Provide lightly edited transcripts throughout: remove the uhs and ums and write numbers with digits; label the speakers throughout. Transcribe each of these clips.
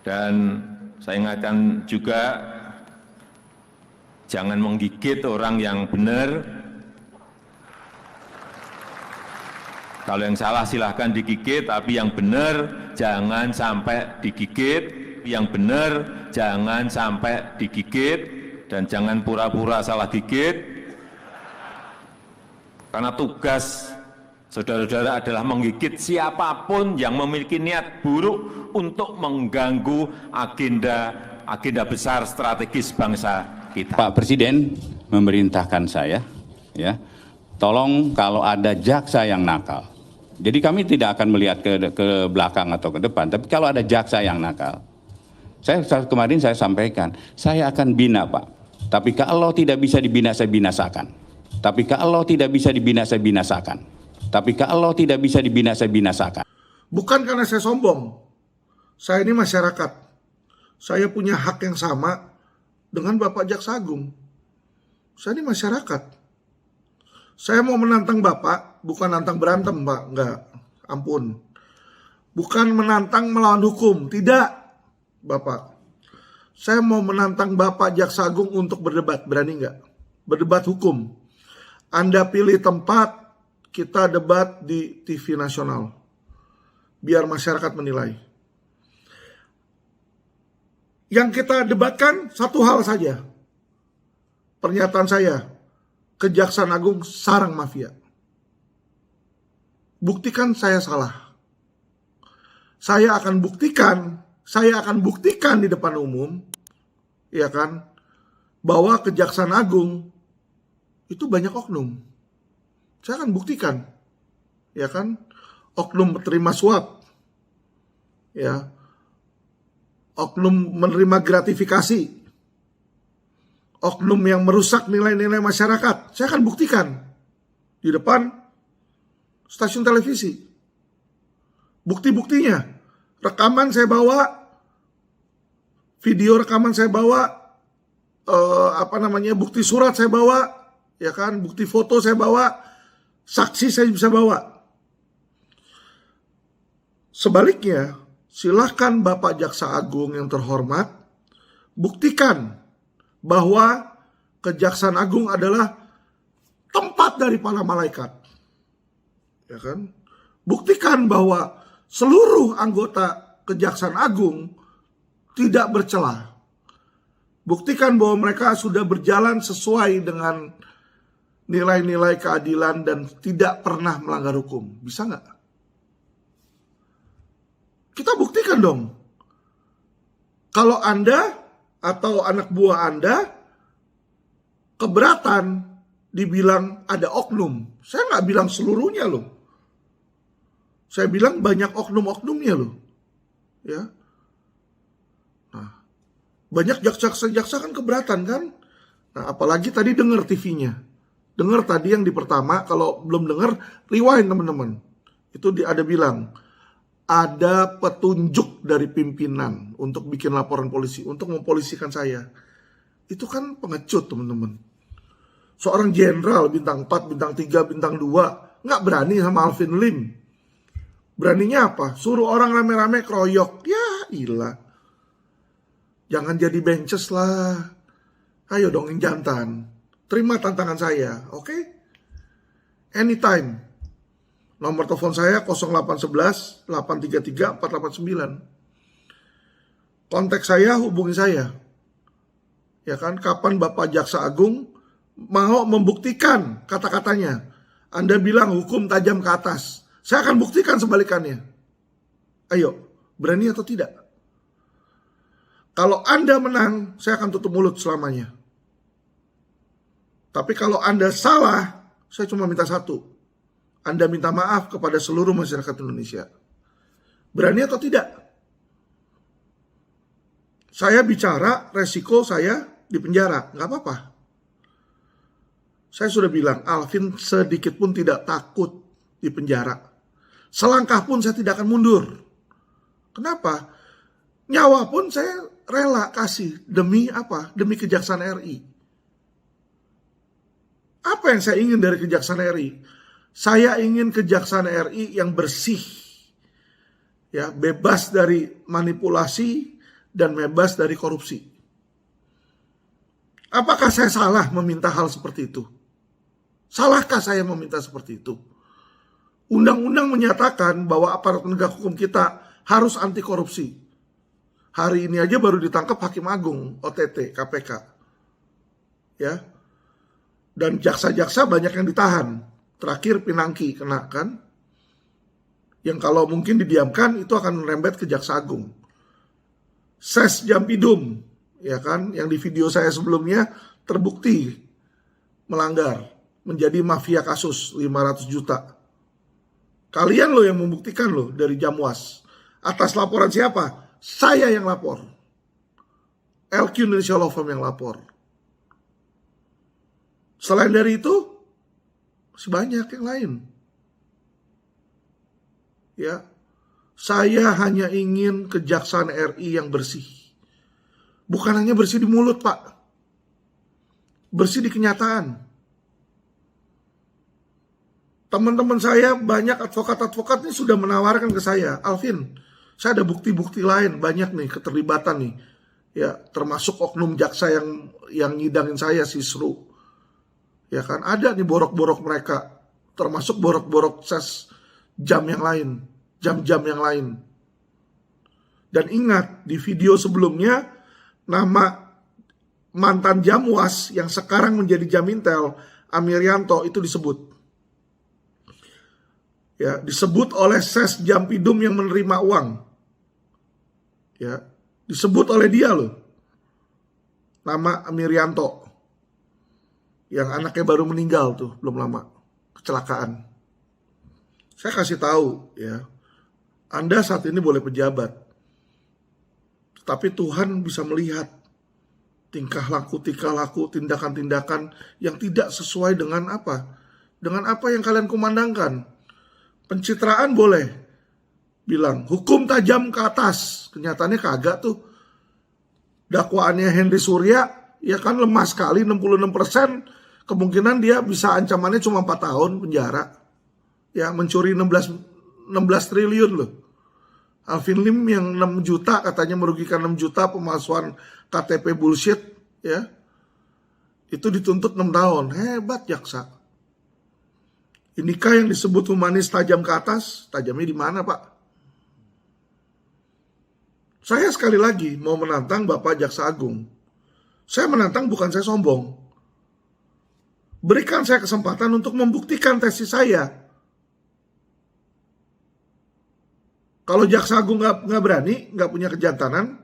Speaker 1: Dan saya ingatkan juga, jangan menggigit orang yang benar. Kalau yang salah silahkan digigit, tapi yang benar jangan sampai digigit. Yang benar jangan sampai digigit, dan jangan pura-pura salah gigit. Karena tugas saudara-saudara adalah menggigit siapapun yang memiliki niat buruk untuk mengganggu agenda besar strategis bangsa kita.
Speaker 2: Pak Presiden memerintahkan saya, ya, tolong kalau ada jaksa yang nakal. Jadi kami tidak akan melihat ke belakang atau ke depan, tapi kalau ada jaksa yang nakal, kemarin saya sampaikan, saya akan bina, Pak. Tapi kalau tidak bisa dibina, saya binasakan. Tapi kalau tidak bisa dibina, saya binasakan. Tapi kalau tidak bisa dibina, saya binasakan.
Speaker 3: Bukan karena saya sombong. Saya ini masyarakat. Saya punya hak yang sama dengan Bapak Jaksa Agung. Saya ini masyarakat. Saya mau menantang Bapak, bukan nantang berantem, Pak. Enggak, ampun. Bukan menantang melawan hukum, tidak, Bapak. Saya mau menantang Bapak Jaksa Agung untuk berdebat, berani enggak? Berdebat hukum. Anda pilih tempat, kita debat di TV nasional. Biar masyarakat menilai. Yang kita debatkan satu hal saja. Pernyataan saya, Kejaksaan Agung sarang mafia. Buktikan saya salah. Saya akan buktikan di depan umum, ya kan, bahwa Kejaksaan Agung itu banyak oknum. Saya akan buktikan, ya kan, oknum menerima suap, ya, oknum menerima gratifikasi, oknum yang merusak nilai-nilai masyarakat. Saya akan buktikan di depan stasiun televisi. Bukti-buktinya, rekaman saya bawa, video rekaman saya bawa, bukti surat saya bawa, ya kan, bukti foto saya bawa, saksi saya bisa bawa. Sebaliknya, silahkan Bapak Jaksa Agung yang terhormat buktikan bahwa Kejaksaan Agung adalah tempat dari para malaikat, ya kan? Buktikan bahwa seluruh anggota Kejaksaan Agung tidak bercela. Buktikan bahwa mereka sudah berjalan sesuai dengan nilai-nilai keadilan dan tidak pernah melanggar hukum. Bisa nggak? Kita buktikan dong. Kalau Anda atau anak buah Anda keberatan dibilang ada oknum. Saya nggak bilang seluruhnya loh. Saya bilang banyak oknum-oknumnya loh. Ya. Nah, banyak jaksa-jaksa kan keberatan kan? Nah, apalagi tadi dengar TV-nya. Dengar tadi yang di pertama, kalau belum dengar, rewind teman-teman. Itu ada bilang, ada petunjuk dari pimpinan untuk bikin laporan polisi, untuk mempolisikan saya. Itu kan pengecut teman-teman. Seorang jenderal bintang 4, bintang 3, bintang 2, nggak berani sama Alvin Lim. Beraninya apa? Suruh orang rame-rame keroyok. Ya ilah. Jangan jadi benches lah. Ayo dong yang jantan. Terima tantangan saya, oke? Anytime. Nomor telepon saya 0811 833 489. Kontak saya, hubungi saya. Ya kan, kapan Bapak Jaksa Agung mau membuktikan kata-katanya. Anda bilang hukum tajam ke atas. Saya akan buktikan sebalikannya. Ayo, berani atau tidak? Kalau Anda menang, saya akan tutup mulut selamanya. Tapi kalau Anda salah, saya cuma minta satu. Anda minta maaf kepada seluruh masyarakat Indonesia. Berani atau tidak? Saya bicara resiko saya di penjara. Nggak apa-apa. Saya sudah bilang, Alvin sedikit pun tidak takut di penjara. Selangkah pun saya tidak akan mundur. Kenapa? Nyawa pun saya rela kasih. Demi apa? Demi Kejaksaan RI. Apa yang saya ingin dari Kejaksaan RI? Saya ingin Kejaksaan RI yang bersih, ya, bebas dari manipulasi, dan bebas dari korupsi. Apakah saya salah meminta hal seperti itu? Salahkah saya meminta seperti itu? Undang-undang menyatakan bahwa aparat penegak hukum kita harus anti korupsi. Hari ini aja baru ditangkap Hakim Agung, OTT, KPK. Ya. Dan jaksa-jaksa banyak yang ditahan. Terakhir Pinangki kena kan. Yang kalau mungkin didiamkan itu akan merembet ke Jaksa Agung. Ses Jampidum, ya kan, yang di video saya sebelumnya terbukti melanggar, menjadi mafia kasus 500 juta. Kalian loh yang membuktikan loh dari Jamwas. Atas laporan siapa? Saya yang lapor. LQ Indonesia Law Firm yang lapor. Selain dari itu, masih banyak yang lain. Ya, saya hanya ingin Kejaksaan RI yang bersih. Bukan hanya bersih di mulut, Pak. Bersih di kenyataan. Teman-teman saya, banyak advokat-advokat ini sudah menawarkan ke saya, Alvin, saya ada bukti-bukti lain, banyak nih keterlibatan nih. Ya, termasuk oknum jaksa yang nyidangin saya, Sisru. Ya kan, ada nih borok-borok mereka, termasuk borok-borok ses jam yang lain, jam-jam yang lain. Dan ingat, di video sebelumnya, nama mantan Jamwas yang sekarang menjadi Jamintel, Amirianto, itu disebut. Ya, disebut oleh Ses Jampidum yang menerima uang. Ya, disebut oleh dia loh. Nama Amirianto. Yang anaknya baru meninggal tuh, belum lama. Kecelakaan. Saya kasih tahu ya. Anda saat ini boleh pejabat. Tapi Tuhan bisa melihat tingkah laku, tindakan-tindakan yang tidak sesuai dengan apa? Dengan apa yang kalian kumandangkan. Pencitraan boleh bilang hukum tajam ke atas. Kenyataannya kagak tuh. Dakwaannya Henry Surya ya kan lemah sekali, 66%. Kemungkinan dia bisa ancamannya cuma 4 tahun penjara. Ya, mencuri 16 triliun loh. Alvin Lim yang 6 juta katanya merugikan 6 juta pemalsuan KTP bullshit ya. Itu dituntut 6 tahun. Hebat jaksa. Inikah yang disebut humanis tajam ke atas? Tajamnya di mana, Pak? Saya sekali lagi mau menantang Bapak Jaksa Agung. Saya menantang bukan saya sombong. Berikan saya kesempatan untuk membuktikan tesis saya. Kalau Jaksa Agung nggak berani, nggak punya kejantanan,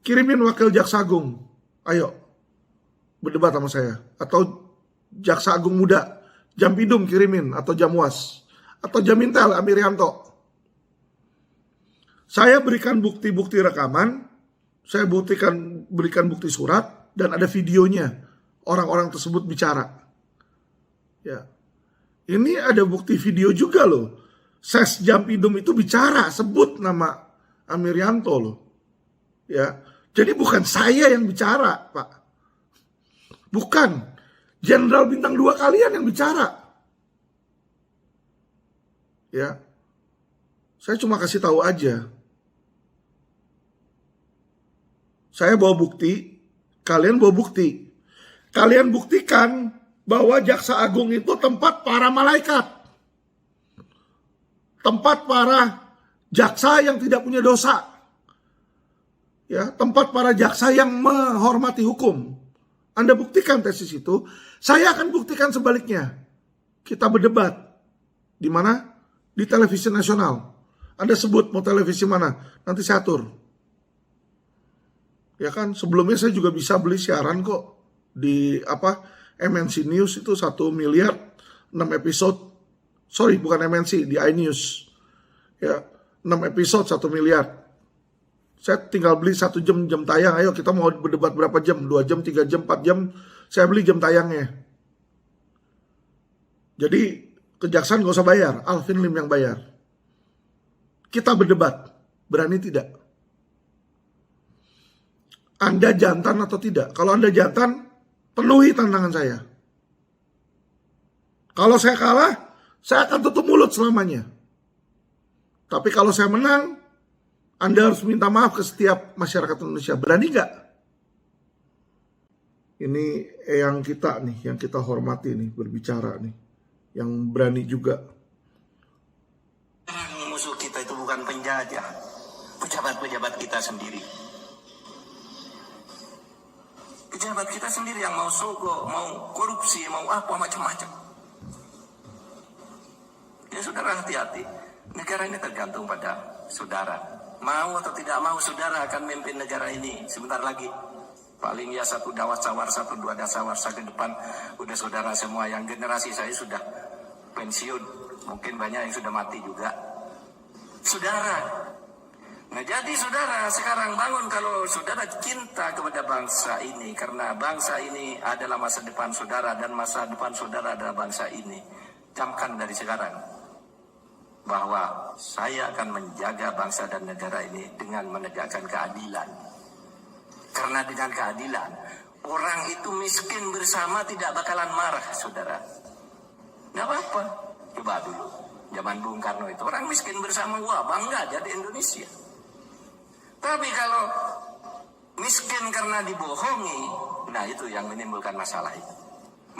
Speaker 3: kirimin wakil Jaksa Agung. Ayo, berdebat sama saya. Atau Jaksa Agung muda, Jampidum kirimin, atau Jamwas, atau Jamintel, Amirianto. Saya berikan bukti-bukti rekaman, saya berikan bukti surat, dan ada videonya. Orang-orang tersebut bicara. Ya, ini ada bukti video juga loh. Ses Jampidum itu bicara, sebut nama Amirianto loh. Ya, jadi bukan saya yang bicara, Pak. Bukan. Jenderal bintang 2 kalian yang bicara. Ya. Saya cuma kasih tahu aja. Saya bawa bukti, kalian bawa bukti. Kalian buktikan bahwa Jaksa Agung itu tempat para malaikat. Tempat para jaksa yang tidak punya dosa. Ya, tempat para jaksa yang menghormati hukum. Anda buktikan tesis itu, saya akan buktikan sebaliknya. Kita berdebat. Di mana? Di televisi nasional. Anda sebut mau televisi mana? Nanti saya atur. Ya kan, sebelumnya saya juga bisa beli siaran kok. Di MNC News itu 1 miliar 6 episode. Sorry, bukan MNC, di iNews. Ya, 6 episode 1 miliar. Saya tinggal beli 1 jam tayang. Ayo kita mau berdebat berapa jam? 2 jam, 3 jam, 4 jam. Saya beli jam tayangnya. Jadi kejaksaan gak usah bayar. Alvin Lim yang bayar. Kita berdebat. Berani tidak? Anda jantan atau tidak? Kalau Anda jantan, penuhi tantangan saya. Kalau saya kalah, saya akan tutup mulut selamanya. Tapi kalau saya menang, Anda harus minta maaf ke setiap masyarakat Indonesia. Berani nggak? Ini yang kita nih, yang kita hormati nih, berbicara nih. Yang berani juga.
Speaker 4: Musuh kita itu bukan penjajah, pejabat-pejabat kita sendiri. Pejabat kita sendiri yang mau sogok, mau korupsi, mau apa macam-macam. Ya saudara, hati-hati. Negara ini tergantung pada saudara. Mau atau tidak mau saudara akan memimpin negara ini sebentar lagi. Paling ya 1 dawasawar, 1-2 dasawarsa ke depan udah saudara semua. Yang generasi saya sudah pensiun, mungkin banyak yang sudah mati juga. Saudara. Nah jadi saudara sekarang bangun kalau saudara cinta kepada bangsa ini, karena bangsa ini adalah masa depan saudara dan masa depan saudara adalah bangsa ini. Camkan dari sekarang bahwa saya akan menjaga bangsa dan negara ini dengan menegakkan keadilan. Karena dengan keadilan, orang itu miskin bersama tidak bakalan marah, saudara. Nggak apa-apa. Coba dulu, zaman Bung Karno itu, orang miskin bersama, wah bangga jadi Indonesia. Tapi kalau miskin karena dibohongi, nah itu yang menimbulkan masalah itu.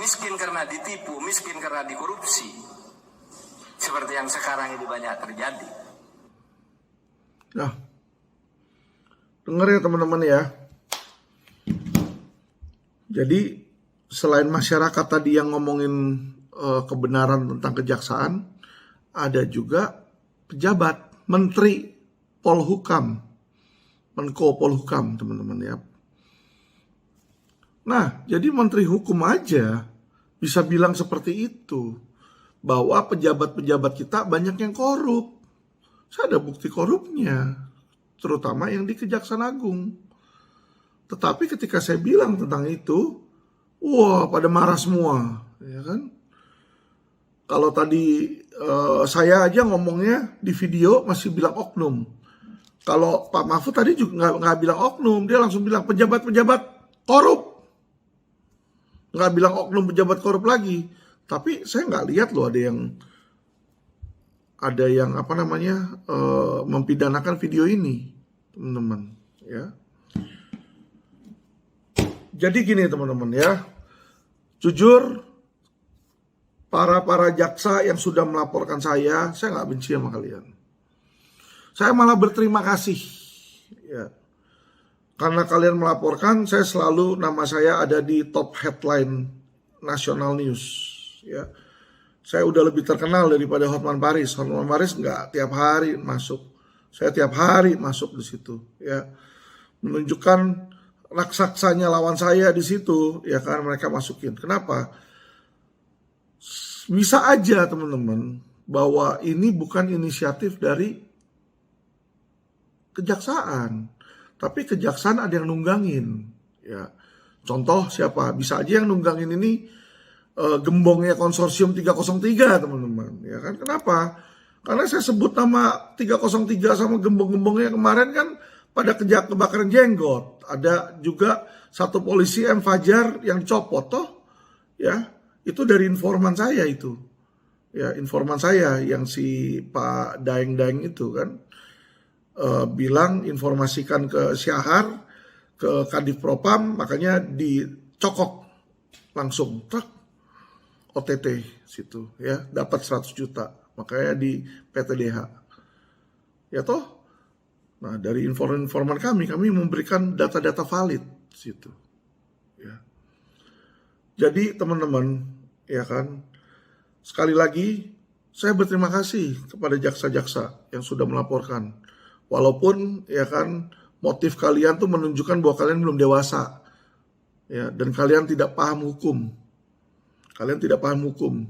Speaker 4: Miskin karena ditipu, miskin karena dikorupsi. Seperti yang sekarang ini banyak terjadi.
Speaker 3: Nah, dengar ya teman-teman ya. Jadi selain masyarakat tadi yang ngomongin kebenaran tentang kejaksaan, ada juga pejabat, Menteri Polhukam, Menko Polhukam, teman-teman ya. Nah, jadi Menteri Hukum aja bisa bilang seperti itu, bahwa pejabat-pejabat kita banyak yang korup. Saya ada bukti korupnya, terutama yang di Kejaksaan Agung. Tetapi ketika saya bilang tentang itu, wah pada marah semua, ya kan? Kalau tadi saya aja ngomongnya di video masih bilang oknum. Kalau Pak Mahfud tadi juga nggak bilang oknum, dia langsung bilang pejabat-pejabat korup. Nggak bilang oknum pejabat korup lagi. Tapi saya nggak lihat loh ada yang apa namanya mempidanakan video ini, teman-teman, ya. Jadi gini teman-teman ya, jujur para jaksa yang sudah melaporkan saya nggak benci sama kalian. Saya malah berterima kasih, ya, karena kalian melaporkan. Saya selalu nama saya ada di top headline national news, ya. Saya udah lebih terkenal daripada Hotman Paris. Hotman Paris nggak tiap hari masuk, saya tiap hari masuk di situ, ya, menunjukkan raksaksanya lawan saya di situ, ya kan, mereka masukin. Kenapa? Bisa aja teman-teman bahwa ini bukan inisiatif dari kejaksaan, tapi kejaksaan ada yang nunggangin, ya. Contoh siapa? Bisa aja yang nunggangin ini gembongnya konsorsium 303, teman-teman, ya kan. Kenapa? Karena saya sebut nama 303 sama gembong-gembongnya kemarin kan pada kebakaran jenggot. Ada juga satu polisi M. Fajar yang copot toh, ya, itu dari informan saya itu, ya, informan saya yang si Pak Daeng-Daeng itu kan bilang informasikan ke Syahar, ke Kadif Propam, makanya dicokok langsung, truk OTT situ, ya, dapat 100 juta, makanya di PTDH, ya toh. Nah, dari informan kami memberikan data-data valid situ, ya. Jadi teman-teman, ya kan, sekali lagi saya berterima kasih kepada jaksa-jaksa yang sudah melaporkan. Walaupun ya kan motif kalian tuh menunjukkan bahwa kalian belum dewasa, ya, dan kalian tidak paham hukum. Kalian tidak paham hukum.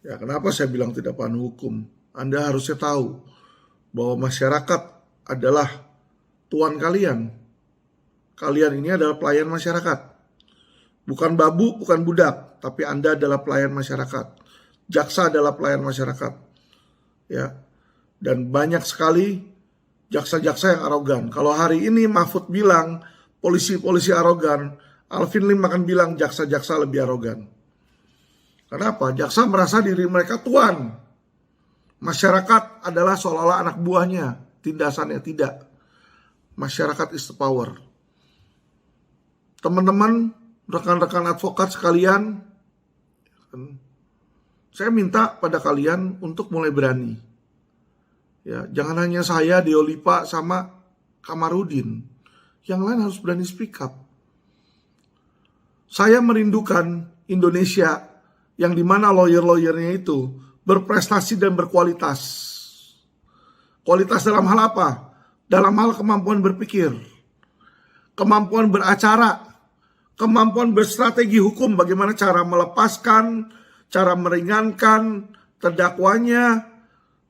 Speaker 3: Ya, kenapa saya bilang tidak paham hukum? Anda harusnya tahu bahwa masyarakat adalah tuan kalian. Kalian ini adalah pelayan masyarakat. Bukan babu, bukan budak, tapi Anda adalah pelayan masyarakat. Jaksa adalah pelayan masyarakat. Ya. Dan banyak sekali jaksa-jaksa yang arogan. Kalau hari ini Mahfud bilang polisi-polisi arogan, Alvin Lim akan bilang jaksa-jaksa lebih arogan. Kenapa? Jaksa merasa diri mereka tuan. Masyarakat adalah seolah-olah anak buahnya. tindasannya, tidak. Masyarakat is the power. Teman-teman, rekan-rekan advokat sekalian, saya minta pada kalian untuk mulai berani. Ya, jangan hanya saya, Deolipa, sama Kamarudin. Yang lain harus berani speak up. Saya merindukan Indonesia yang dimana lawyer-lawyernya itu berprestasi dan berkualitas. Kualitas dalam hal apa? Dalam hal kemampuan berpikir, kemampuan beracara, kemampuan berstrategi hukum, bagaimana cara melepaskan, cara meringankan terdakwanya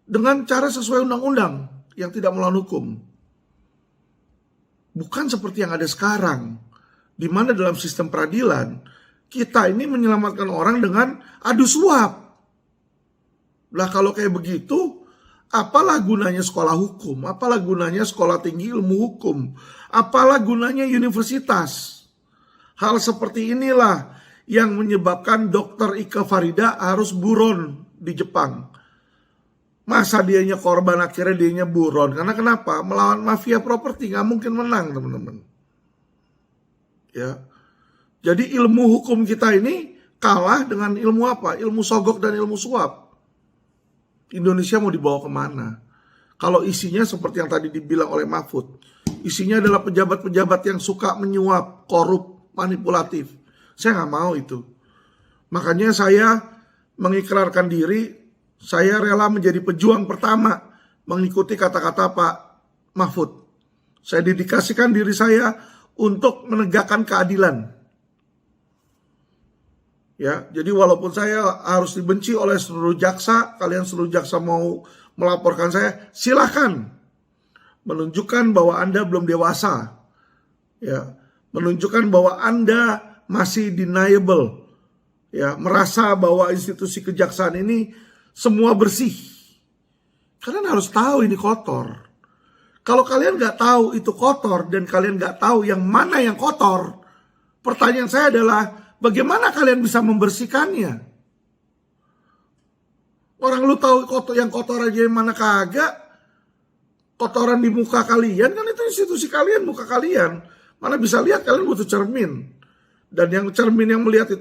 Speaker 3: dengan cara sesuai undang-undang yang tidak melawan hukum. Bukan seperti yang ada sekarang, di mana dalam sistem peradilan kita ini menyelamatkan orang dengan adu suap. Lah kalau kayak begitu, apalah gunanya sekolah hukum? Apalah gunanya sekolah tinggi ilmu hukum? Apalah gunanya universitas? Hal seperti inilah yang menyebabkan Dr. Ika Farida harus buron di Jepang. Masa dianya korban, akhirnya dianya buron. Karena kenapa? Melawan mafia properti, gak mungkin menang, teman-teman. Ya. Jadi ilmu hukum kita ini kalah dengan ilmu apa? Ilmu sogok dan ilmu suap. Indonesia mau dibawa kemana? Kalau isinya seperti yang tadi dibilang oleh Mahfud, isinya adalah pejabat-pejabat yang suka menyuap, korup, manipulatif. Saya nggak mau itu. Makanya saya mengikrarkan diri, saya rela menjadi pejuang pertama mengikuti kata-kata Pak Mahfud. Saya dedikasikan diri saya untuk menegakkan keadilan. Ya, jadi walaupun saya harus dibenci oleh seluruh jaksa, kalian seluruh jaksa mau melaporkan saya, silahkan. Menunjukkan bahwa Anda belum dewasa. Ya, menunjukkan bahwa Anda masih deniable. Ya, merasa bahwa institusi kejaksaan ini semua bersih. Kalian harus tahu ini kotor. Kalau kalian nggak tahu itu kotor dan kalian nggak tahu yang mana yang kotor, pertanyaan saya adalah, bagaimana kalian bisa membersihkannya? Orang lu tahu yang kotor aja yang mana kagak. Kotoran di muka kalian, kan itu institusi kalian, muka kalian. Mana bisa lihat, kalian butuh cermin. Dan yang cermin yang melihat itu